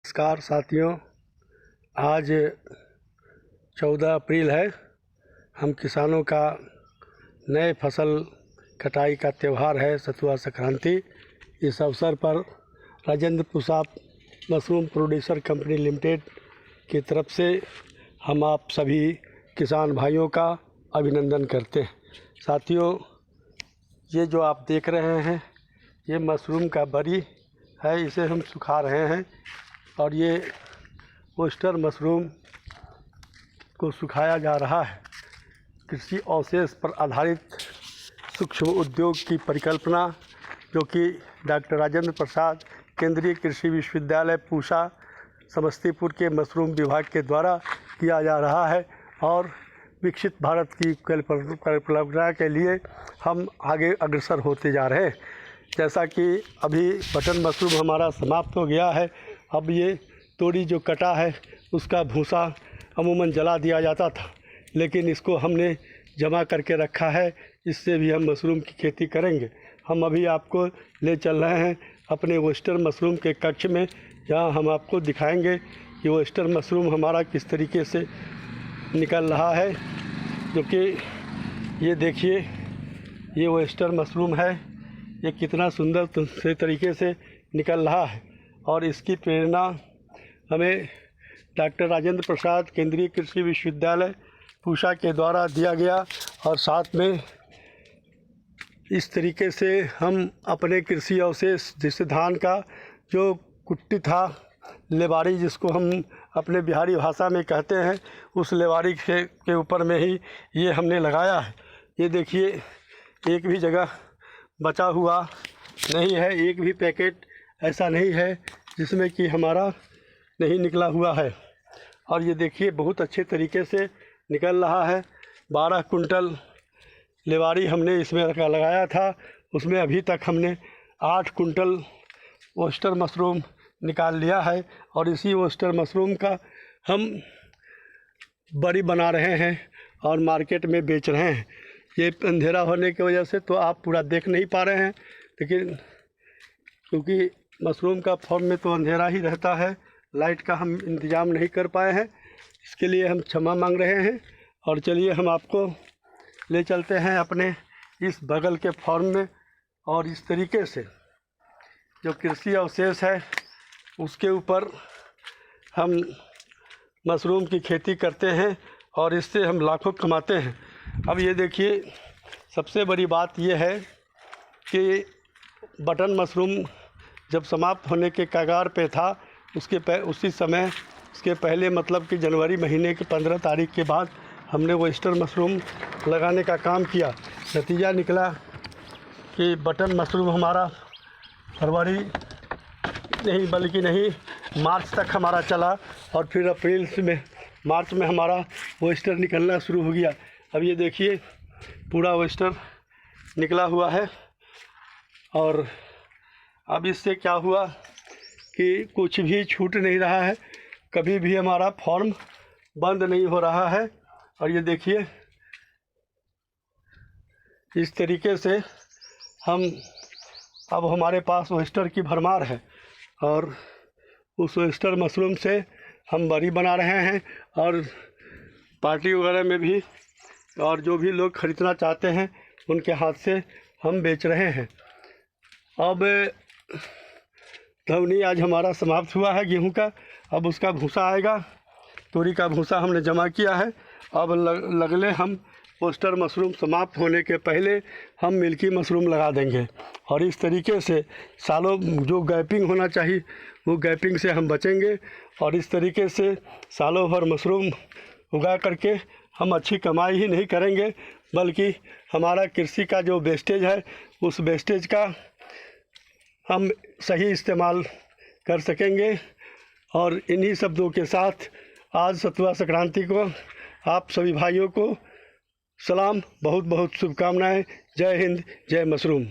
नमस्कार साथियों, आज 14 अप्रैल है। हम किसानों का नए फसल कटाई का त्यौहार है सतुआ संक्रांति। इस अवसर पर Rajendra Prasad mushroom producer company limited की तरफ से हम आप सभी किसान भाइयों का अभिनंदन करते हैं। साथियों, ये जो आप देख रहे हैं ये मशरूम का बरी है, इसे हम सुखा रहे हैं और ये ओस्टर मशरूम को सुखाया जा रहा है। कृषि अवशेष पर आधारित सूक्ष्म उद्योग की परिकल्पना जो कि डॉक्टर राजेंद्र प्रसाद केंद्रीय कृषि विश्वविद्यालय पूसा समस्तीपुर के मशरूम विभाग के द्वारा किया जा रहा है और विकसित भारत की कल्पना के लिए हम आगे अग्रसर होते जा रहे हैं। जैसा कि अभी बटन मशरूम हमारा समाप्त हो गया है। अब ये तोरी जो कटा है उसका भूसा अमूमन जला दिया जाता था, लेकिन इसको हमने जमा करके रखा है। इससे भी हम मशरूम की खेती करेंगे। हम अभी आपको ले चल रहे हैं अपने ओस्टर मशरूम के कक्ष में, जहाँ हम आपको दिखाएंगे कि ओस्टर मशरूम हमारा किस तरीके से निकल रहा है। जो कि ये देखिए, ये ओस्टर मशरूम है, ये कितना सुंदर से तरीके से निकल रहा है और इसकी प्रेरणा हमें डॉक्टर राजेंद्र प्रसाद केंद्रीय कृषि विश्वविद्यालय पूसा के द्वारा दिया गया। और साथ में इस तरीके से हम अपने कृषि अवशेष, जैसे धान का जो कुट्टी था, लेबारी जिसको हम अपने बिहारी भाषा में कहते हैं, उस लेबारी के ऊपर में ही ये हमने लगाया है। ये देखिए, एक भी जगह बचा हुआ नहीं है, एक भी पैकेट ऐसा नहीं है जिसमें कि हमारा नहीं निकला हुआ है। और ये देखिए, बहुत अच्छे तरीके से निकल रहा है। 12 कुंटल लेवारी हमने इसमें लगाया था, उसमें अभी तक हमने 8 कुंटल ओस्टर मशरूम निकाल लिया है और इसी ओस्टर मशरूम का हम बड़ी बना रहे हैं और मार्केट में बेच रहे हैं। ये अंधेरा होने की वजह से तो आप पूरा देख नहीं पा रहे हैं, लेकिन क्योंकि मशरूम का फॉर्म में तो अंधेरा ही रहता है, लाइट का हम इंतज़ाम नहीं कर पाए हैं, इसके लिए हम क्षमा मांग रहे हैं। और चलिए हम आपको ले चलते हैं अपने इस बगल के फॉर्म में। और इस तरीके से जो कृषि अवशेष है उसके ऊपर हम मशरूम की खेती करते हैं और इससे हम लाखों कमाते हैं। अब ये देखिए, सबसे बड़ी बात ये है कि बटन मशरूम जब समाप्त होने के कगार पे था, उसी समय उसके पहले मतलब कि जनवरी महीने की 15 तारीख के बाद हमने ओस्टर मशरूम लगाने का काम किया। नतीजा निकला कि बटन मशरूम हमारा फरवरी नहीं मार्च तक हमारा चला और फिर मार्च में हमारा ओस्टर निकलना शुरू हो गया। अब ये देखिए, पूरा ओस्टर निकला हुआ है। और अब इससे क्या हुआ कि कुछ भी छूट नहीं रहा है, कभी भी हमारा फॉर्म बंद नहीं हो रहा है। और ये देखिए, इस तरीके से अब हमारे पास ओस्टर की भरमार है और उस ओस्टर मशरूम से हम बरी बना रहे हैं और पार्टी वगैरह में भी, और जो भी लोग ख़रीदना चाहते हैं उनके हाथ से हम बेच रहे हैं। अब धवनी आज हमारा समाप्त हुआ है गेहूं का। अब उसका भूसा आएगा, तोरी का भूसा हमने जमा किया है। अब लगले हम ओस्टर मशरूम समाप्त होने के पहले हम मिल्की मशरूम लगा देंगे। और इस तरीके से सालों जो गैपिंग होना चाहिए वो गैपिंग से हम बचेंगे और इस तरीके से सालों भर मशरूम उगा करके हम अच्छी कमाई ही नहीं करेंगे, बल्कि हमारा कृषि का जो वेस्टेज है उस वेस्टेज का हम सही इस्तेमाल कर सकेंगे। और इन्हीं शब्दों के साथ आज सतुआ संक्रांति को आप सभी भाइयों को सलाम, बहुत बहुत शुभकामनाएं। जय हिंद, जय मशरूम।